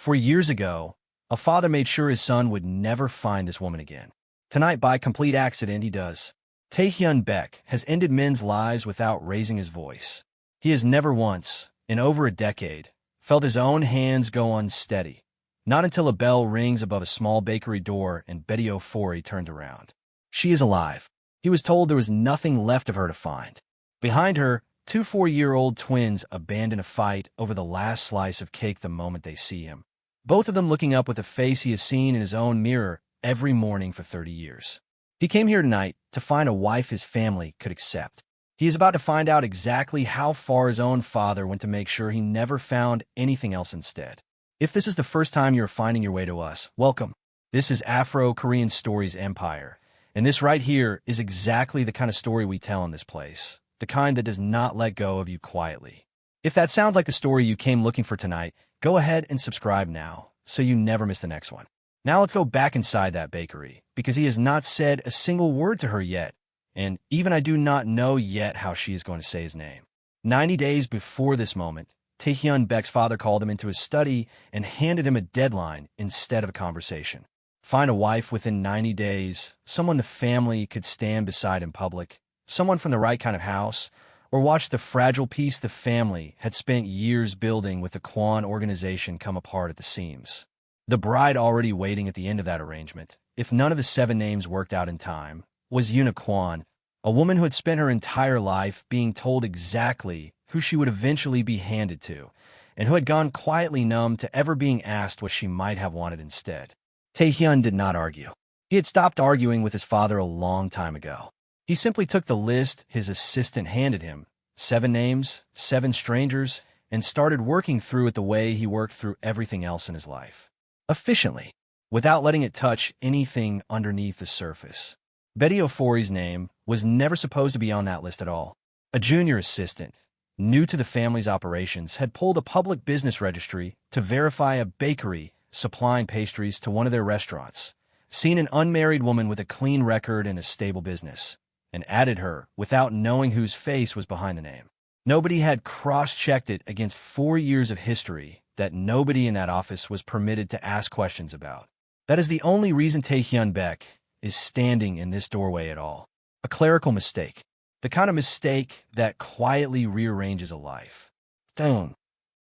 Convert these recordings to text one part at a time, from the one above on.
Years ago, a father made sure his son would never find this woman again. Tonight, by complete accident, he does. Taehyun Baek has ended men's lives without raising his voice. He has never once, in over a decade, felt his own hands go unsteady. Not until a bell rings above a small bakery door and Betty O'Forey turned around. She is alive. He was told there was nothing left of her to find. Behind her, two 4-year-old twins abandon a fight over the last slice of cake the moment they see him. Both of them looking up with a face he has seen in his own mirror every morning for 30 years. He came here tonight to find a wife his family could accept. He is about to find out exactly how far his own father went to make sure he never found anything else instead. If this is the first time you're finding your way to us, welcome. This is Afro Korean Stories Empire, and this right here is exactly the kind of story we tell in this place, the kind that does not let go of you quietly. If that sounds like the story you came looking for tonight, go ahead and subscribe now, so you never miss the next one. Now let's go back inside that bakery, because he has not said a single word to her yet, and even I do not know yet how she is going to say his name. 90 days before this moment, Taehyun Baek's father called him into his study and handed him a deadline instead of a conversation. Find a wife within 90 days, someone the family could stand beside in public, someone from the right kind of house, or watch the fragile piece the family had spent years building with the Kwan organization come apart at the seams. The bride already waiting at the end of that arrangement, if none of the 7 names worked out in time, was Yuna Kwan, a woman who had spent her entire life being told exactly who she would eventually be handed to, and who had gone quietly numb to ever being asked what she might have wanted instead. Taehyun did not argue. He had stopped arguing with his father a long time ago. He simply took the list his assistant handed him, 7 names, 7 strangers, and started working through it the way he worked through everything else in his life. Efficiently, without letting it touch anything underneath the surface. Betty O'Forey's name was never supposed to be on that list at all. A junior assistant, new to the family's operations, had pulled a public business registry to verify a bakery supplying pastries to one of their restaurants, seen an unmarried woman with a clean record and a stable business, and added her without knowing whose face was behind the name. Nobody had cross-checked it against 4 years of history that nobody in that office was permitted to ask questions about. That is the only reason Taehyun Baek is standing in this doorway at all. A clerical mistake. The kind of mistake that quietly rearranges a life. Don't.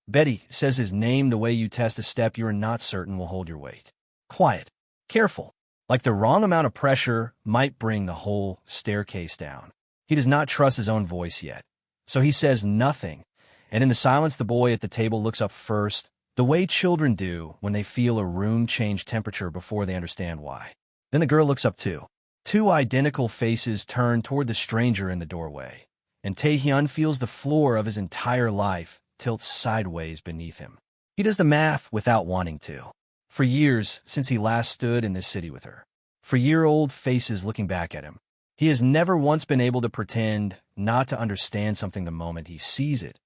Betty says his name the way you test a step you are not certain will hold your weight. Quiet. Careful. Like the wrong amount of pressure might bring the whole staircase down. He does not trust his own voice yet, so he says nothing, and in the silence the boy at the table looks up first, the way children do when they feel a room change temperature before they understand why. Then the girl looks up too. 2 identical faces turn toward the stranger in the doorway, and Taehyun feels the floor of his entire life tilt sideways beneath him. He does the math without wanting to. For years since he last stood in this city with her. For year-old faces looking back at him. He has never once been able to pretend not to understand something the moment he sees it,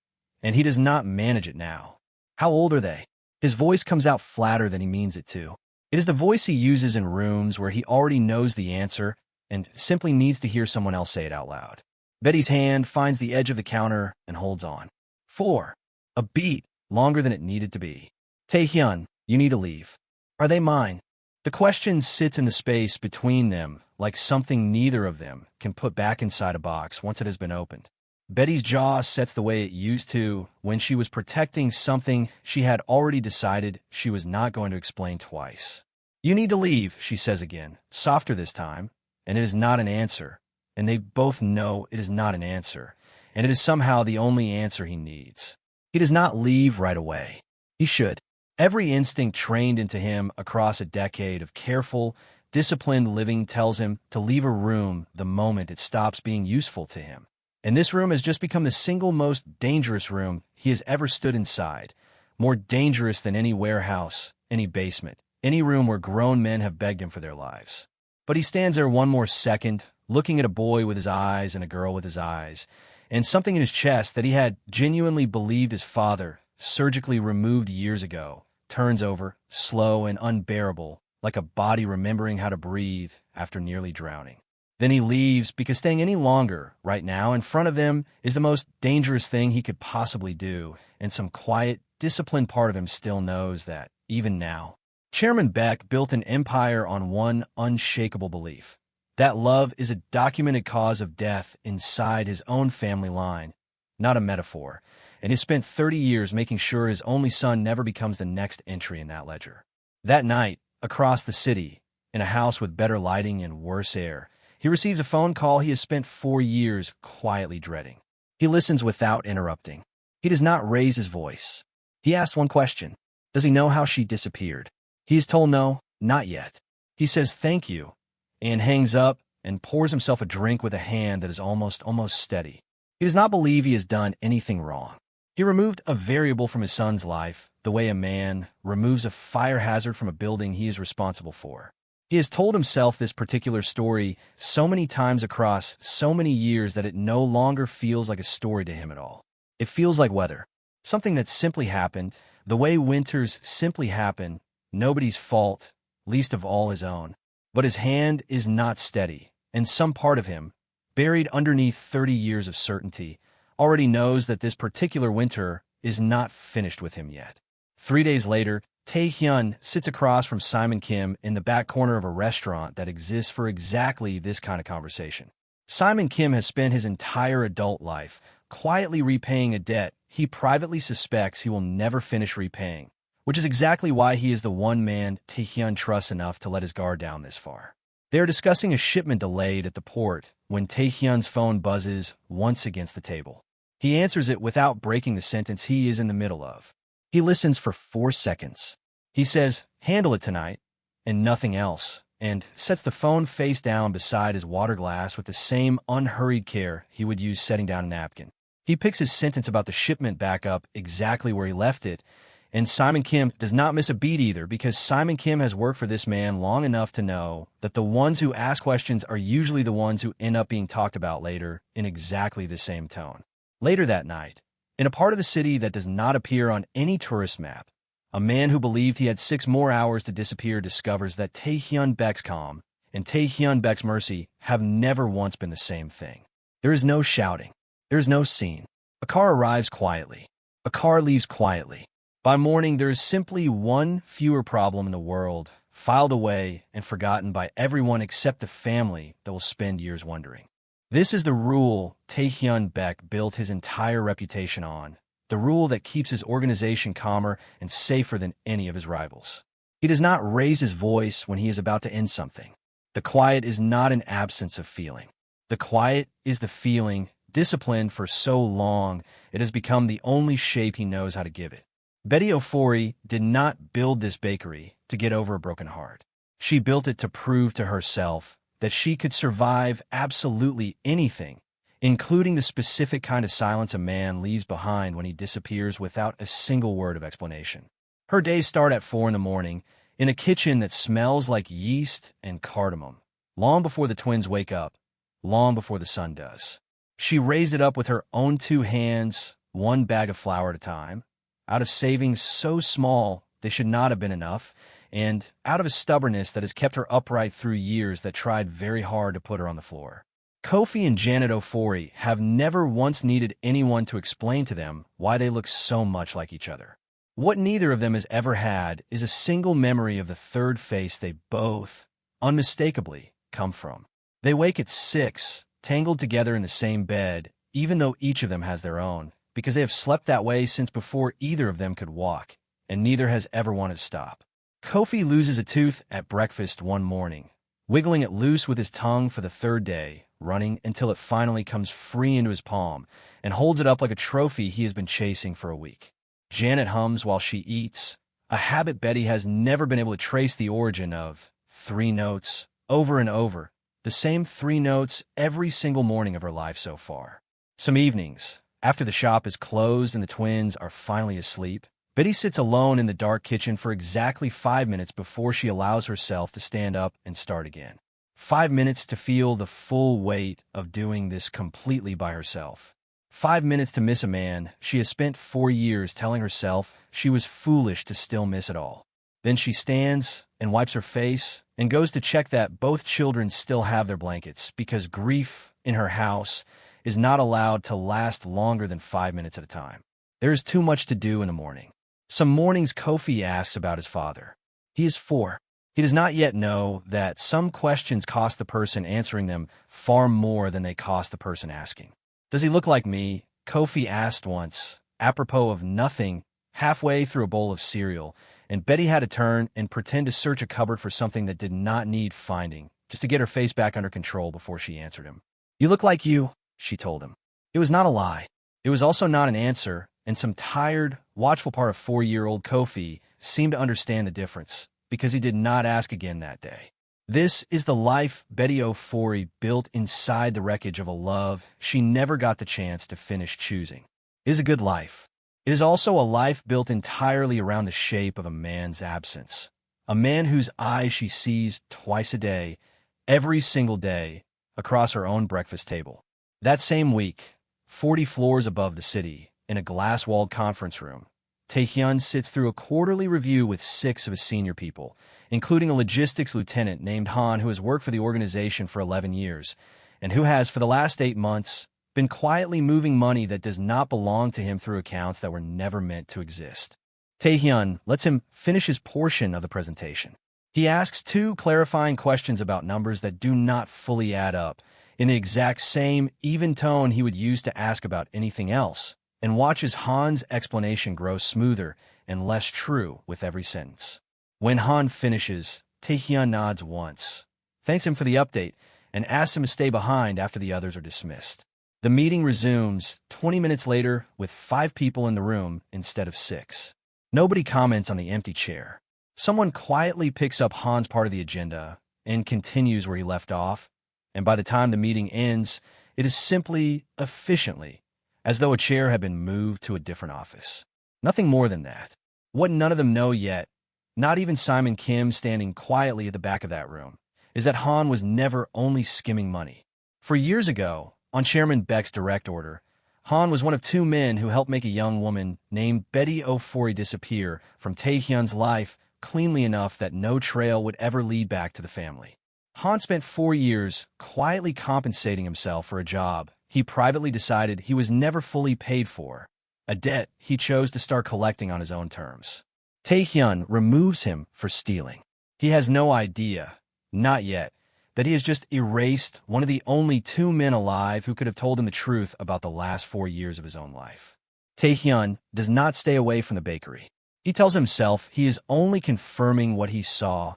and he does not manage it now. How old are they? His voice comes out flatter than he means it to. It is the voice he uses in rooms where he already knows the answer and simply needs to hear someone else say it out loud. Betty's hand finds the edge of the counter and holds on. 4. A beat, longer than it needed to be. Taehyun, you need to leave. Are they mine? The question sits in the space between them like something neither of them can put back inside a box once it has been opened. Betty's jaw sets the way it used to when she was protecting something she had already decided she was not going to explain twice. You need to leave, she says again, softer this time, and it is not an answer, and they both know it is not an answer, and it is somehow the only answer he needs. He does not leave right away. He should. Every instinct trained into him across a decade of careful, disciplined living tells him to leave a room the moment it stops being useful to him. And this room has just become the single most dangerous room he has ever stood inside, more dangerous than any warehouse, any basement, any room where grown men have begged him for their lives. But he stands there one more second, looking at a boy with his eyes and a girl with his eyes, and something in his chest that he had genuinely believed his father, surgically removed years ago, turns over, slow and unbearable, like a body remembering how to breathe after nearly drowning. Then he leaves because staying any longer, right now, in front of him is the most dangerous thing he could possibly do, and some quiet, disciplined part of him still knows that, even now. Chairman Beck built an empire on one unshakable belief: that love is a documented cause of death inside his own family line, not a metaphor, and he spent 30 years making sure his only son never becomes the next entry in that ledger. That night, across the city, in a house with better lighting and worse air, he receives a phone call he has spent 4 years quietly dreading. He listens without interrupting. He does not raise his voice. He asks one question: does he know how she disappeared? He is told no, not yet. He says thank you, and hangs up and pours himself a drink with a hand that is almost steady. He does not believe he has done anything wrong. He removed a variable from his son's life, the way a man removes a fire hazard from a building he is responsible for. He has told himself this particular story so many times across so many years that it no longer feels like a story to him at all. It feels like weather. Something that simply happened, the way winters simply happen, nobody's fault, least of all his own. But his hand is not steady, and some part of him, buried underneath 30 years of certainty, already knows that this particular winter is not finished with him yet. 3 days later, Tae-hyun sits across from Simon Kim in the back corner of a restaurant that exists for exactly this kind of conversation. Simon Kim has spent his entire adult life quietly repaying a debt he privately suspects he will never finish repaying, which is exactly why he is the one man Tae-hyun trusts enough to let his guard down this far. They are discussing a shipment delayed at the port when Tae-hyun's phone buzzes once against the table. He answers it without breaking the sentence he is in the middle of. He listens for 4 seconds. He says, "Handle it tonight," and nothing else, and sets the phone face down beside his water glass with the same unhurried care he would use setting down a napkin. He picks his sentence about the shipment back up exactly where he left it, and Simon Kim does not miss a beat either, because Simon Kim has worked for this man long enough to know that the ones who ask questions are usually the ones who end up being talked about later in exactly the same tone. Later that night, in a part of the city that does not appear on any tourist map, a man who believed he had 6 more hours to disappear discovers that Tae-hyun Baek's calm and Tae-hyun Baek's mercy have never once been the same thing. There is no shouting. There is no scene. A car arrives quietly. A car leaves quietly. By morning, there is simply one fewer problem in the world, filed away and forgotten by everyone except the family that will spend years wondering. This is the rule Tae-hyun Baek built his entire reputation on, the rule that keeps his organization calmer and safer than any of his rivals. He does not raise his voice when he is about to end something. The quiet is not an absence of feeling. The quiet is the feeling, disciplined for so long, it has become the only shape he knows how to give it. Betty Ofori did not build this bakery to get over a broken heart. She built it to prove to herself that she could survive absolutely anything, including the specific kind of silence a man leaves behind when he disappears without a single word of explanation. Her days start at 4 in the morning, in a kitchen that smells like yeast and cardamom, long before the twins wake up, long before the sun does. She raised it up with her own 2 hands, 1 bag of flour at a time, out of savings so small they should not have been enough, and out of a stubbornness that has kept her upright through years that tried very hard to put her on the floor. Kofi and Janet Ofori have never once needed anyone to explain to them why they look so much like each other. What neither of them has ever had is a single memory of the third face they both, unmistakably, come from. They wake at 6, tangled together in the same bed, even though each of them has their own, because they have slept that way since before either of them could walk, and neither has ever wanted to stop. Kofi loses a tooth at breakfast one morning, wiggling it loose with his tongue for the 3rd day, running until it finally comes free into his palm, and holds it up like a trophy he has been chasing for a week. Janet hums while she eats, a habit Betty has never been able to trace the origin of. 3 notes, over and over, the same 3 notes every single morning of her life so far. Some evenings, after the shop is closed and the twins are finally asleep, Betty sits alone in the dark kitchen for exactly 5 minutes before she allows herself to stand up and start again. 5 minutes to feel the full weight of doing this completely by herself. 5 minutes to miss a man she has spent 4 years telling herself she was foolish to still miss at all. Then she stands and wipes her face and goes to check that both children still have their blankets, because grief in her house is not allowed to last longer than 5 minutes at a time. There is too much to do in the morning. Some mornings Kofi asks about his father. He is 4. He does not yet know that some questions cost the person answering them far more than they cost the person asking. Does he look like me? Kofi asked once, apropos of nothing, halfway through a bowl of cereal, and Betty had to turn and pretend to search a cupboard for something that did not need finding, just to get her face back under control before she answered him. You look like you, she told him. It was not a lie. It was also not an answer, and some tired, watchful part of 4-year-old Kofi seemed to understand the difference, because he did not ask again that day. This is the life Betty Ofori built inside the wreckage of a love she never got the chance to finish choosing. It is a good life. It is also a life built entirely around the shape of a man's absence. A man whose eyes she sees twice a day, every single day, across her own breakfast table. That same week, 40 floors above the city, in a glass-walled conference room, Taehyun sits through a quarterly review with 6 of his senior people, including a logistics lieutenant named Han who has worked for the organization for 11 years, and who has, for the last 8 months, been quietly moving money that does not belong to him through accounts that were never meant to exist. Taehyun lets him finish his portion of the presentation. He asks 2 clarifying questions about numbers that do not fully add up, in the exact same, even tone he would use to ask about anything else, and watches Han's explanation grow smoother and less true with every sentence. When Han finishes, Taehyun nods once, thanks him for the update, and asks him to stay behind after the others are dismissed. The meeting resumes 20 minutes later with 5 people in the room instead of 6. Nobody comments on the empty chair. Someone quietly picks up Han's part of the agenda and continues where he left off, and by the time the meeting ends, it is simply, efficiently, as though a chair had been moved to a different office. Nothing more than that. What none of them know yet, not even Simon Kim standing quietly at the back of that room, is that Han was never only skimming money. For years ago, on Chairman Beck's direct order, Han was one of 2 men who helped make a young woman named Betty Ofori disappear from Taehyun's life cleanly enough that no trail would ever lead back to the family. Han spent 4 years quietly compensating himself for a job he privately decided he was never fully paid for, a debt he chose to start collecting on his own terms. Taehyun removes him for stealing. He has no idea, not yet, that he has just erased one of the only 2 men alive who could have told him the truth about the last 4 years of his own life. Taehyun does not stay away from the bakery. He tells himself he is only confirming what he saw,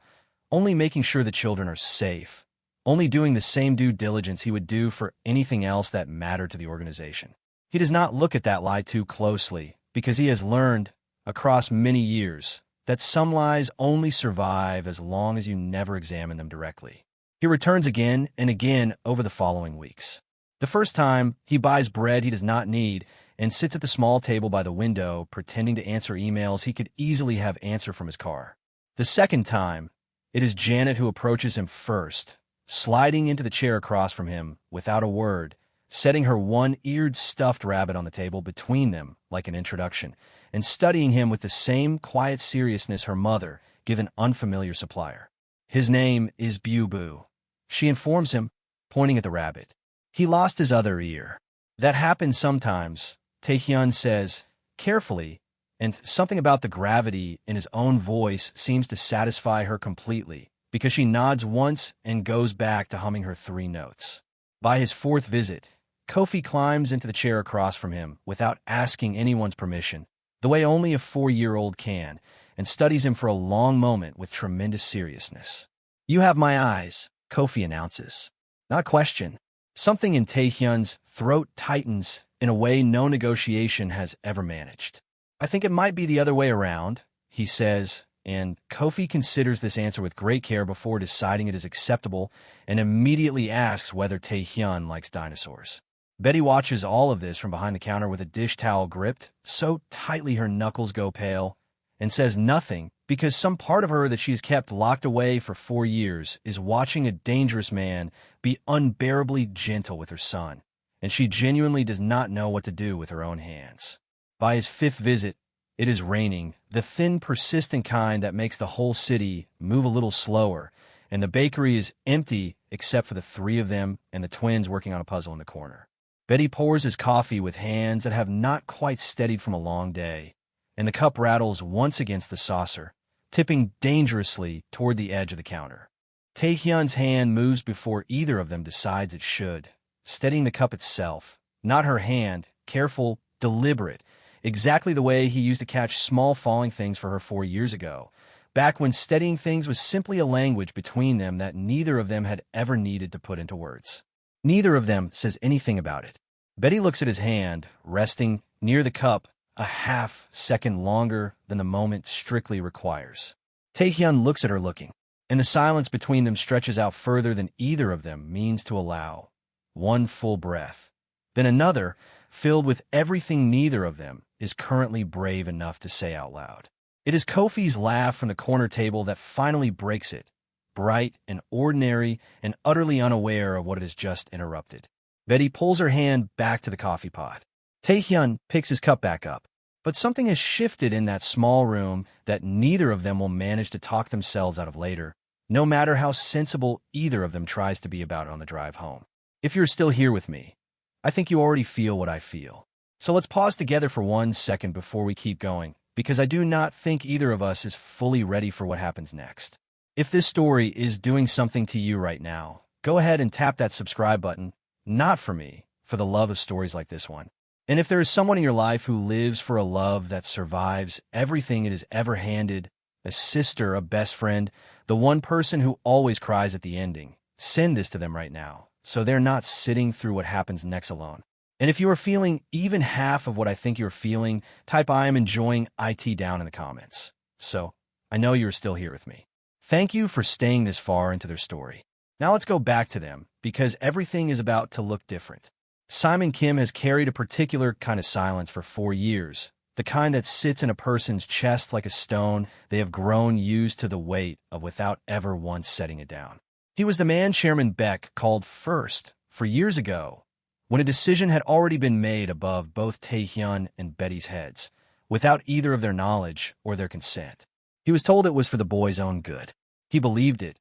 only making sure the children are safe, only doing the same due diligence he would do for anything else that mattered to the organization. He does not look at that lie too closely because he has learned, across many years, that some lies only survive as long as you never examine them directly. He returns again and again over the following weeks. The first time, he buys bread he does not need and sits at the small table by the window pretending to answer emails he could easily have answered from his car. The second time, it is Janet who approaches him first, sliding into the chair across from him without a word, setting her one-eared stuffed rabbit on the table between them like an introduction, and studying him with the same quiet seriousness her mother gave an unfamiliar supplier. His name is Boo, she informs him, pointing at the rabbit. He lost his other ear. That happens sometimes, Taehyun says, carefully, and something about the gravity in his own voice seems to satisfy her completely, because she nods once and goes back to humming her 3 notes. By his 4th visit, Kofi climbs into the chair across from him without asking anyone's permission, the way only a 4-year-old can, and studies him for a long moment with tremendous seriousness. You have my eyes, Kofi announces. Not question. Something in Taehyun's throat tightens in a way no negotiation has ever managed. I think it might be the other way around, he says, and Kofi considers this answer with great care before deciding it is acceptable and immediately asks whether Taehyun likes dinosaurs. Betty watches all of this from behind the counter with a dish towel gripped so tightly her knuckles go pale, and says nothing because some part of her that she has kept locked away for 4 years is watching a dangerous man be unbearably gentle with her son, and she genuinely does not know what to do with her own hands. By his 5th visit, it is raining, the thin, persistent kind that makes the whole city move a little slower, and the bakery is empty except for the 3 of them and the twins working on a puzzle in the corner. Betty pours his coffee with hands that have not quite steadied from a long day, and the cup rattles once against the saucer, tipping dangerously toward the edge of the counter. Taehyun's hand moves before either of them decides it should, steadying the cup itself, not her hand, careful, deliberate, exactly the way he used to catch small falling things for her 4 years ago, back when steadying things was simply a language between them that neither of them had ever needed to put into words. Neither of them says anything about it. Betty looks at his hand, resting near the cup, a half-second longer than the moment strictly requires. Taehyun looks at her looking, and the silence between them stretches out further than either of them means to allow. One full breath, then another, filled with everything neither of them is currently brave enough to say out loud. It is Kofi's laugh from the corner table that finally breaks it, bright and ordinary and utterly unaware of what it has just interrupted. Betty pulls her hand back to the coffee pot. Taehyun picks his cup back up, but something has shifted in that small room that neither of them will manage to talk themselves out of later, no matter how sensible either of them tries to be about it on the drive home. If you're still here with me, I think you already feel what I feel. So let's pause together for 1 second before we keep going, because I do not think either of us is fully ready for what happens next. If this story is doing something to you right now, go ahead and tap that subscribe button, not for me, for the love of stories like this one. And if there is someone in your life who lives for a love that survives everything it is ever handed, a sister, a best friend, the one person who always cries at the ending, send this to them right now, so they're not sitting through what happens next alone. And if you are feeling even half of what I think you're feeling, type I am enjoying IT down in the comments. So, I know you're still here with me. Thank you for staying this far into their story. Now let's go back to them, because everything is about to look different. Simon Kim has carried a particular kind of silence for 4 years, the kind that sits in a person's chest like a stone they have grown used to the weight of without ever once setting it down. He was the man Chairman Beck called first, for years ago, when a decision had already been made above both Taehyun and Betty's heads, without either of their knowledge or their consent. He was told it was for the boy's own good. He believed it,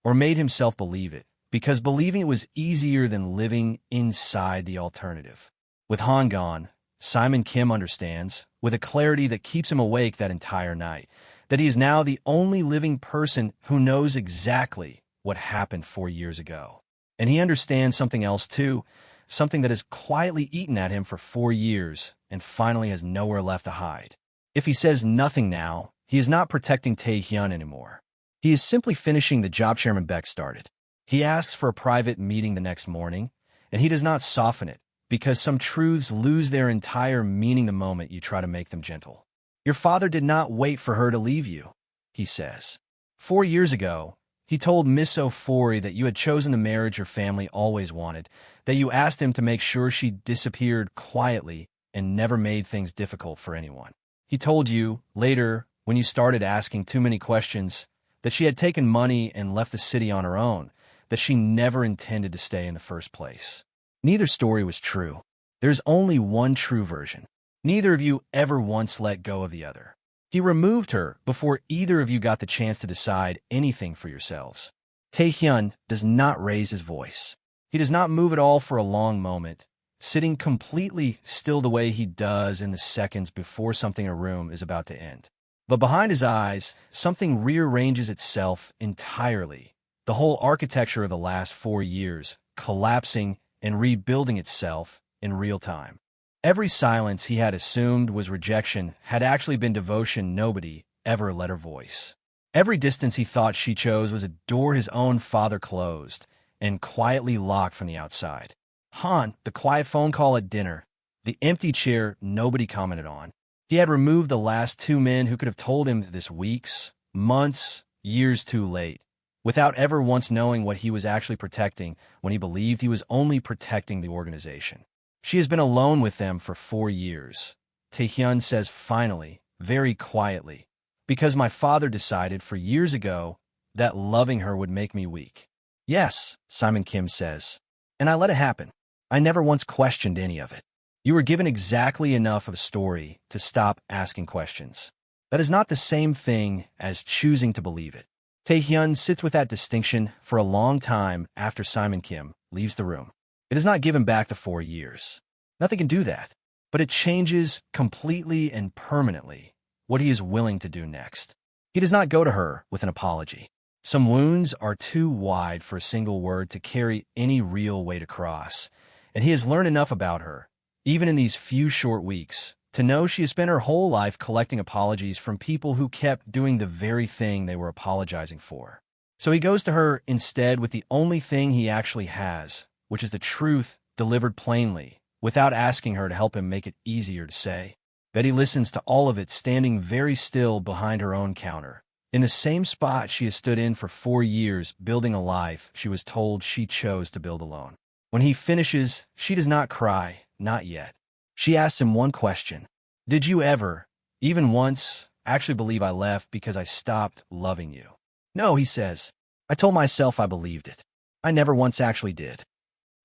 or made himself believe it, because believing it was easier than living inside the alternative. With Han gone, Simon Kim understands, with a clarity that keeps him awake that entire night, that he is now the only living person who knows exactly what happened 4 years ago. And he understands something else too, something that has quietly eaten at him for 4 years and finally has nowhere left to hide. If he says nothing now, he is not protecting Taehyun anymore. He is simply finishing the job Chairman Beck started. He asks for a private meeting the next morning, and he does not soften it, because some truths lose their entire meaning the moment you try to make them gentle. Your father did not wait for her to leave you, he says. 4 years ago, he told Miss Ofori that you had chosen the marriage your family always wanted, that you asked him to make sure she disappeared quietly and never made things difficult for anyone. He told you, later, when you started asking too many questions, that she had taken money and left the city on her own, that she never intended to stay in the first place. Neither story was true. There's only one true version. Neither of you ever once let go of the other. He removed her before either of you got the chance to decide anything for yourselves. Taehyun does not raise his voice. He does not move at all for a long moment, sitting completely still the way he does in the seconds before something in a room is about to end. But behind his eyes, something rearranges itself entirely. The whole architecture of the last 4 years, collapsing and rebuilding itself in real time. Every silence he had assumed was rejection had actually been devotion nobody ever let her voice. Every distance he thought she chose was a door his own father closed and quietly locked from the outside. Han, the quiet phone call at dinner, the empty chair nobody commented on. He had removed the last 2 men who could have told him this weeks, months, years too late, without ever once knowing what he was actually protecting when he believed he was only protecting the organization. She has been alone with them for 4 years. Taehyun says finally, very quietly, because my father decided 4 years ago that loving her would make me weak. Yes, Simon Kim says, and I let it happen. I never once questioned any of it. You were given exactly enough of a story to stop asking questions. That is not the same thing as choosing to believe it. Taehyun sits with that distinction for a long time after Simon Kim leaves the room. It does not give him back the 4 years. Nothing can do that. But it changes completely and permanently what he is willing to do next. He does not go to her with an apology. Some wounds are too wide for a single word to carry any real weight across, and he has learned enough about her, even in these few short weeks, to know she has spent her whole life collecting apologies from people who kept doing the very thing they were apologizing for. So he goes to her instead with the only thing he actually has, which is the truth delivered plainly, without asking her to help him make it easier to say. Betty listens to all of it, standing very still behind her own counter, in the same spot she has stood in for 4 years, building a life she was told she chose to build alone. When he finishes, she does not cry, not yet. She asks him one question. Did you ever, even once, actually believe I left because I stopped loving you? No, he says. I told myself I believed it. I never once actually did.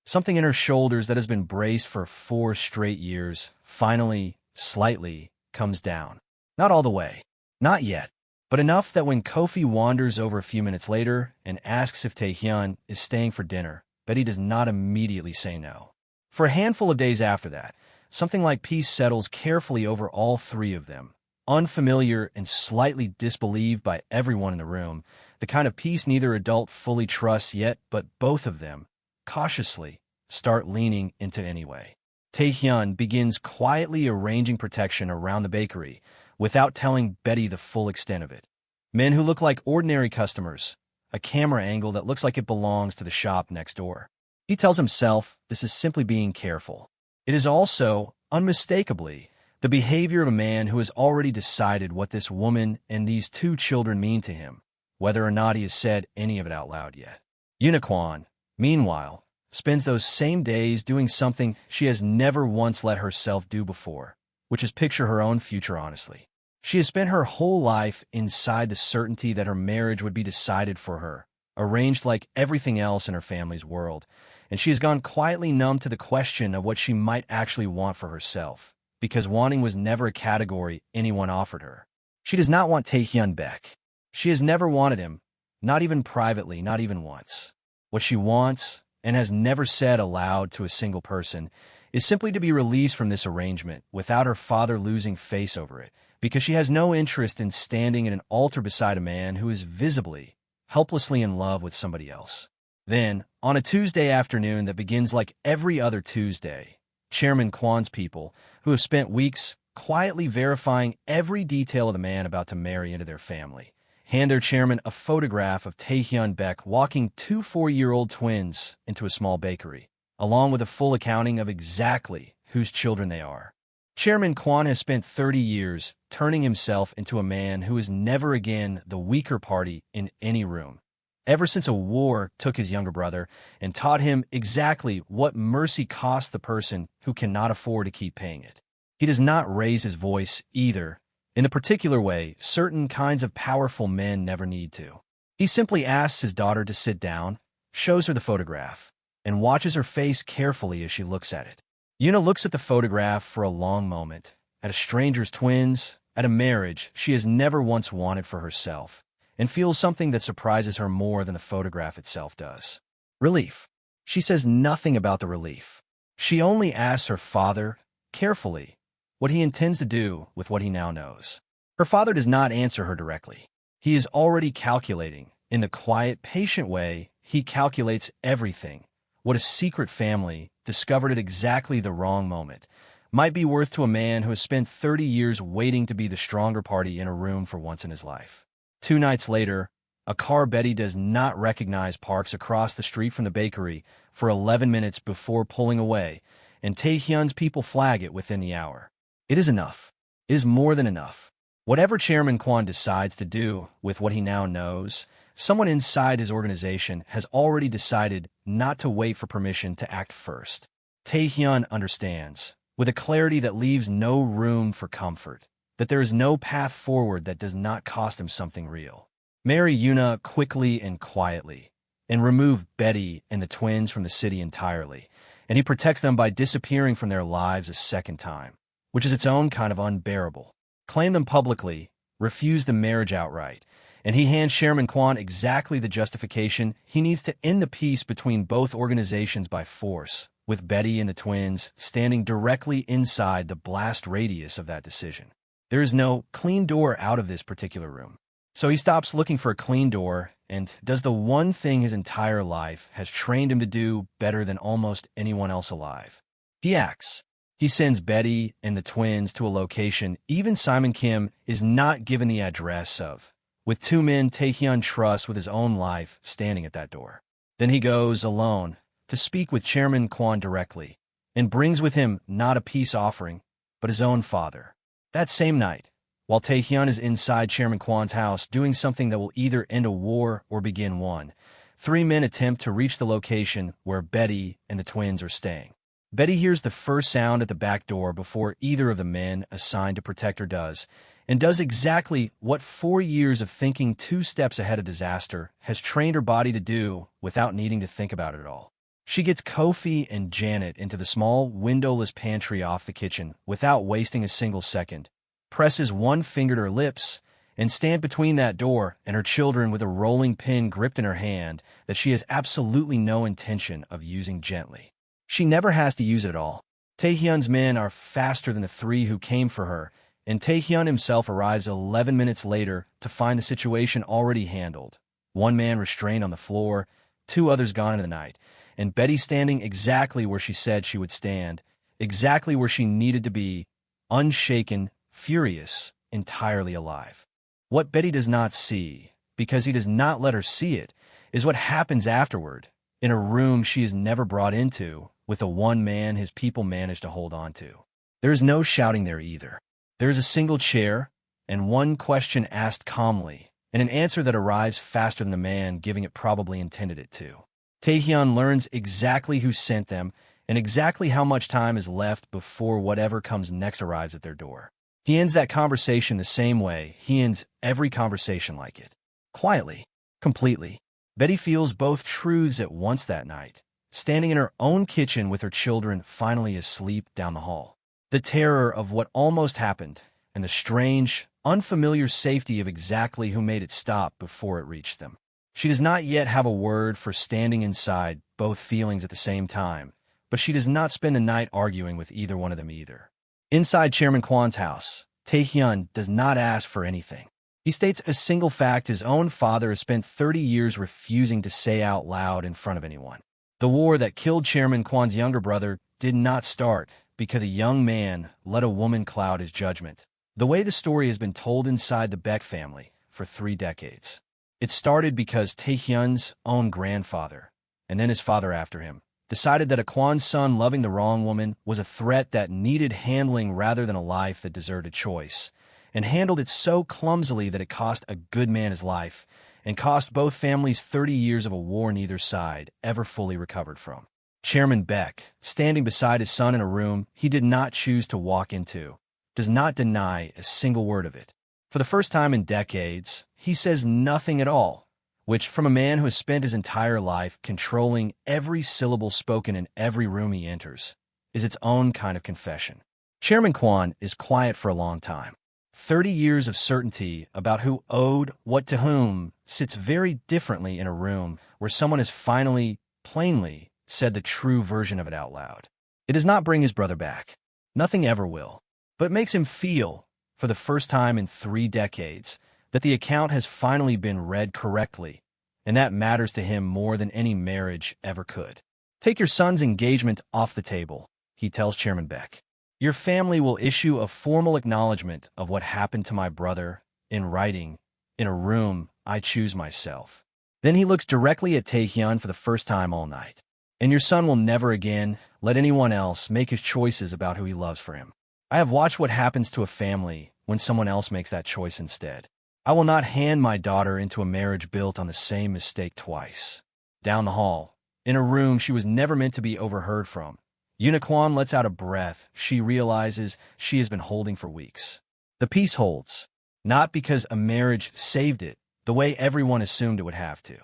Something in her shoulders that has been braced for 4 straight years finally, slightly, comes down. Not all the way. Not yet. But enough that when Kofi wanders over a few minutes later and asks if Taehyun is staying for dinner, Betty does not immediately say no. For a handful of days after that, something like peace settles carefully over all 3 of them, unfamiliar and slightly disbelieved by everyone in the room, the kind of peace neither adult fully trusts yet, but both of them, cautiously, start leaning into anyway. Taehyun begins quietly arranging protection around the bakery, without telling Betty the full extent of it. Men who look like ordinary customers, a camera angle that looks like it belongs to the shop next door. He tells himself this is simply being careful. It is also, unmistakably, the behavior of a man who has already decided what this woman and these 2 children mean to him, whether or not he has said any of it out loud yet. Unicorn, meanwhile, spends those same days doing something she has never once let herself do before, which is picture her own future honestly. She has spent her whole life inside the certainty that her marriage would be decided for her, arranged like everything else in her family's world, and she has gone quietly numb to the question of what she might actually want for herself, because wanting was never a category anyone offered her. She does not want Taehyun Baek. She has never wanted him, not even privately, not even once. What she wants, and has never said aloud to a single person, is simply to be released from this arrangement without her father losing face over it, because she has no interest in standing in an altar beside a man who is visibly, helplessly in love with somebody else. Then, on a Tuesday afternoon that begins like every other Tuesday, Chairman Kwan's people, who have spent weeks quietly verifying every detail of the man about to marry into their family, hand their chairman a photograph of Taehyun Baek walking 2 4-year-old twins into a small bakery, along with a full accounting of exactly whose children they are. Chairman Kwan has spent 30 years turning himself into a man who is never again the weaker party in any room, ever since a war took his younger brother and taught him exactly what mercy costs the person who cannot afford to keep paying it. He does not raise his voice either, in the particular way certain kinds of powerful men never need to. He simply asks his daughter to sit down, shows her the photograph, and watches her face carefully as she looks at it. Yuna looks at the photograph for a long moment, at a stranger's twins, at a marriage she has never once wanted for herself, and feels something that surprises her more than the photograph itself does. Relief. She says nothing about the relief. She only asks her father, carefully, what he intends to do with what he now knows. Her father does not answer her directly. He is already calculating, in the quiet, patient way he calculates everything, what a secret family, discovered at exactly the wrong moment, might be worth to a man who has spent 30 years waiting to be the stronger party in a room for once in his life. 2 nights later, a car Betty does not recognize parks across the street from the bakery for 11 minutes before pulling away, and Taehyun's people flag it within the hour. It is enough. It is more than enough. Whatever Chairman Kwan decides to do with what he now knows, someone inside his organization has already decided not to wait for permission to act first. Taehyun understands, with a clarity that leaves no room for comfort, that there is no path forward that does not cost him something real. Marry Yuna quickly and quietly, and remove Betty and the twins from the city entirely, and he protects them by disappearing from their lives a second time, which is its own kind of unbearable. Claim them publicly, refuse the marriage outright, and he hands Chairman Kwan exactly the justification he needs to end the peace between both organizations by force, with Betty and the twins standing directly inside the blast radius of that decision. There is no clean door out of this particular room. So he stops looking for a clean door and does the one thing his entire life has trained him to do better than almost anyone else alive. He acts. He sends Betty and the twins to a location even Simon Kim is not given the address of, with two men Taehyun trusts with his own life standing at that door. Then he goes alone to speak with Chairman Kwon directly and brings with him not a peace offering, but his own father. That same night, while Taehyun is inside Chairman Kwon's house doing something that will either end a war or begin one, three men attempt to reach the location where Betty and the twins are staying. Betty hears the first sound at the back door before either of the men assigned to protect her does, and does exactly what 4 years of thinking 2 steps ahead of disaster has trained her body to do without needing to think about it at all. She gets Kofi and Janet into the small, windowless pantry off the kitchen without wasting a single second, presses one finger to her lips, and stands between that door and her children with a rolling pin gripped in her hand that she has absolutely no intention of using gently. She never has to use it at all. Taehyun's men are faster than the 3 who came for her, and Taehyun himself arrives 11 minutes later to find the situation already handled. 1 man restrained on the floor, 2 others gone in the night, and Betty standing exactly where she said she would stand, exactly where she needed to be, unshaken, furious, entirely alive. What Betty does not see, because he does not let her see it, is what happens afterward, in a room she is never brought into, with the 1 man his people manage to hold on to. There is no shouting there either. There is a single chair, and 1 question asked calmly, and an answer that arrives faster than the man giving it probably intended it to. Taehyun learns exactly who sent them, and exactly how much time is left before whatever comes next arrives at their door. He ends that conversation the same way he ends every conversation like it. Quietly. Completely. Betty feels both truths at once that night, standing in her own kitchen with her children finally asleep down the hall. The terror of what almost happened, and the strange, unfamiliar safety of exactly who made it stop before it reached them. She does not yet have a word for standing inside both feelings at the same time, but she does not spend the night arguing with either one of them either. Inside Chairman Kwon's house, Taehyun does not ask for anything. He states a single fact his own father has spent 30 years refusing to say out loud in front of anyone. The war that killed Chairman Kwon's younger brother did not start because a young man let a woman cloud his judgment, the way the story has been told inside the Beck family for 3 decades. It started because Taehyun's own grandfather, and then his father after him, decided that a Kwon son loving the wrong woman was a threat that needed handling rather than a life that deserved a choice, and handled it so clumsily that it cost a good man his life, and cost both families 30 years of a war neither side ever fully recovered from. Chairman Beck, standing beside his son in a room he did not choose to walk into, does not deny a single word of it. For the first time in decades, he says nothing at all, which, from a man who has spent his entire life controlling every syllable spoken in every room he enters, is its own kind of confession. Chairman Kwon is quiet for a long time. 30 years of certainty about who owed what to whom sits very differently in a room where someone has finally, plainly, said the true version of it out loud. It does not bring his brother back. Nothing ever will. But it makes him feel, for the first time in 3 decades, that the account has finally been read correctly, and that matters to him more than any marriage ever could. Take your son's engagement off the table, he tells Chairman Beck. Your family will issue a formal acknowledgement of what happened to my brother, in writing, in a room I choose myself. Then he looks directly at Taehyun for the first time all night. And your son will never again let anyone else make his choices about who he loves for him. I have watched what happens to a family when someone else makes that choice instead. I will not hand my daughter into a marriage built on the same mistake twice. Down the hall, in a room she was never meant to be overheard from, Kwon lets out a breath she realizes she has been holding for weeks. The peace holds, not because a marriage saved it the way everyone assumed it would have to.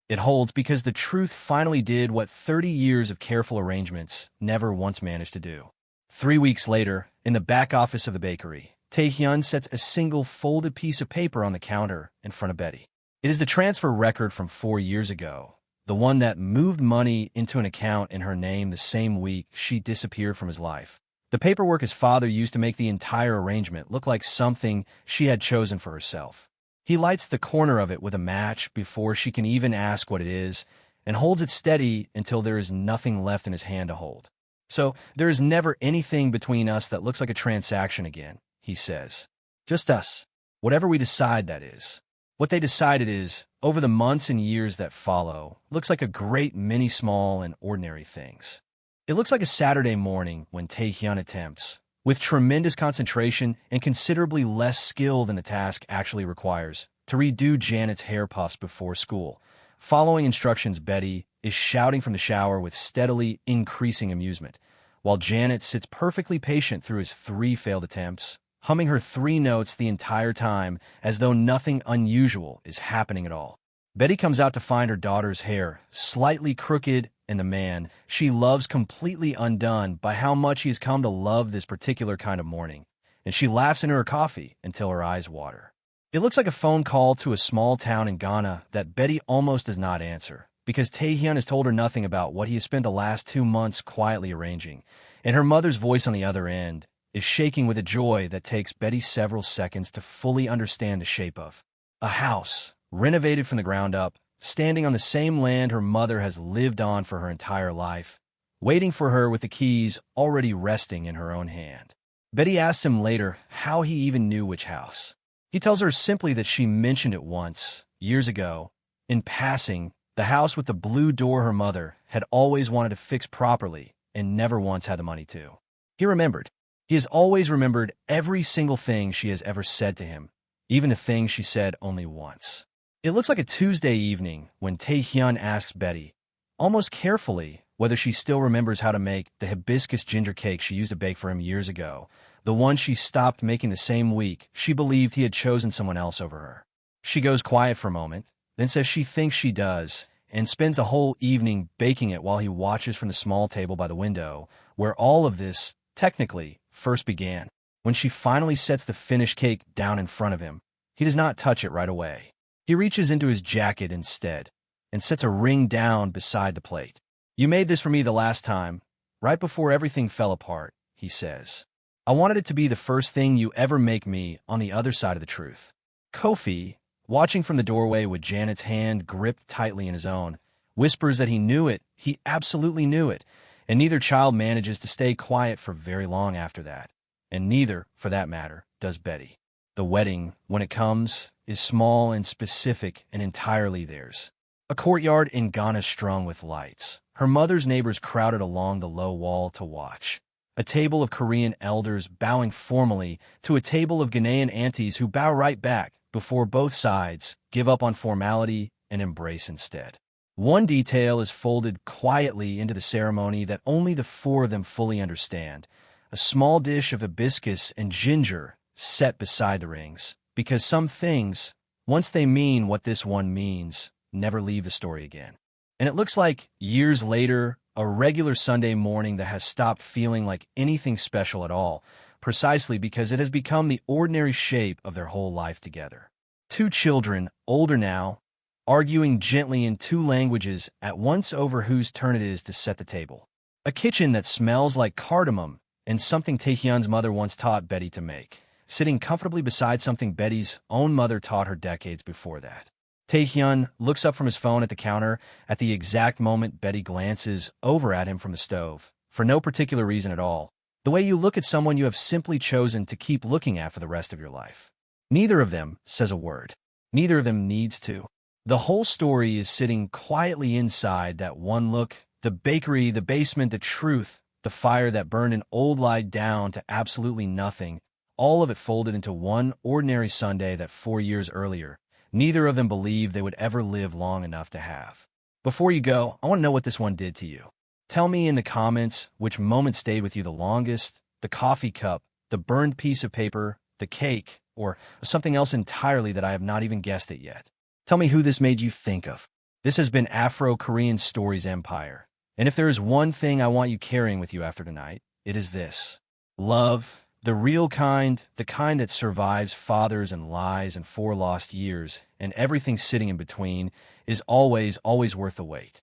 It holds because the truth finally did what 30 years of careful arrangements never once managed to do. 3 weeks later, in the back office of the bakery, Taehyun sets a single folded piece of paper on the counter in front of Betty. It is the transfer record from 4 years ago, the one that moved money into an account in her name the same week she disappeared from his life. The paperwork his father used to make the entire arrangement look like something she had chosen for herself. He lights the corner of it with a match before she can even ask what it is, and holds it steady until there is nothing left in his hand to hold. So there is never anything between us that looks like a transaction again, he says. Just us. Whatever we decide, that is. What they decided is, over the months and years that follow, looks like a great many small and ordinary things. It looks like a Saturday morning when Taehyun attempts, with tremendous concentration and considerably less skill than the task actually requires, to redo Janet's hair puffs before school. Following instructions, Betty is shouting from the shower with steadily increasing amusement, while Janet sits perfectly patient through his 3 failed attempts, humming her 3 notes the entire time as though nothing unusual is happening at all. Betty comes out to find her daughter's hair slightly crooked and the man she loves completely undone by how much he has come to love this particular kind of morning, and she laughs into her coffee until her eyes water. It looks like a phone call to a small town in Ghana that Betty almost does not answer, because Taehyun has told her nothing about what he has spent the last 2 months quietly arranging, and her mother's voice on the other end is shaking with a joy that takes Betty several seconds to fully understand the shape of. A house, renovated from the ground up, standing on the same land her mother has lived on for her entire life, waiting for her with the keys already resting in her own hand. Betty asks him later how he even knew which house. He tells her simply that she mentioned it once, years ago, in passing, the house with the blue door her mother had always wanted to fix properly and never once had the money to. He remembered. He has always remembered every single thing she has ever said to him, even the things she said only once. It looks like a Tuesday evening when Taehyun asks Betty, almost carefully, whether she still remembers how to make the hibiscus ginger cake she used to bake for him years ago, the one she stopped making the same week she believed he had chosen someone else over her. She goes quiet for a moment, then says she thinks she does, and spends a whole evening baking it while he watches from the small table by the window, where all of this, technically, first began. When she finally sets the finished cake down in front of him, he does not touch it right away. He reaches into his jacket instead, and sets a ring down beside the plate. "You made this for me the last time, right before everything fell apart," he says. "I wanted it to be the first thing you ever make me on the other side of the truth." Kofi, watching from the doorway with Janet's hand gripped tightly in his own, whispers that he knew it, he absolutely knew it, and neither child manages to stay quiet for very long after that. And neither, for that matter, does Betty. The wedding, when it comes, is small and specific and entirely theirs. A courtyard in Ghana strung with lights. Her mother's neighbors crowded along the low wall to watch. A table of Korean elders bowing formally to a table of Ghanaian aunties who bow right back before both sides give up on formality and embrace instead. One detail is folded quietly into the ceremony that only the 4 of them fully understand. A small dish of hibiscus and ginger set beside the rings, because some things, once they mean what this one means, never leave the story again. And it looks like, years later, a regular Sunday morning that has stopped feeling like anything special at all, precisely because it has become the ordinary shape of their whole life together. 2 children, older now, arguing gently in 2 languages at once over whose turn it is to set the table. A kitchen that smells like cardamom and something Taehyun's mother once taught Betty to make, sitting comfortably beside something Betty's own mother taught her decades before that. Taehyun looks up from his phone at the counter at the exact moment Betty glances over at him from the stove, for no particular reason at all, the way you look at someone you have simply chosen to keep looking at for the rest of your life. Neither of them says a word. Neither of them needs to. The whole story is sitting quietly inside that one look, the bakery, the basement, the truth, the fire that burned an old lie down to absolutely nothing, all of it folded into one ordinary Sunday that 4 years earlier, neither of them believed they would ever live long enough to have. Before you go, I want to know what this one did to you. Tell me in the comments which moment stayed with you the longest, the coffee cup, the burned piece of paper, the cake, or something else entirely that I have not even guessed it yet. Tell me who this made you think of. This has been Afro Korean Stories Empire. And if there is one thing I want you carrying with you after tonight, it is this. Love, the real kind, the kind that survives fathers and lies and 4 lost years, and everything sitting in between, is always, always worth the wait.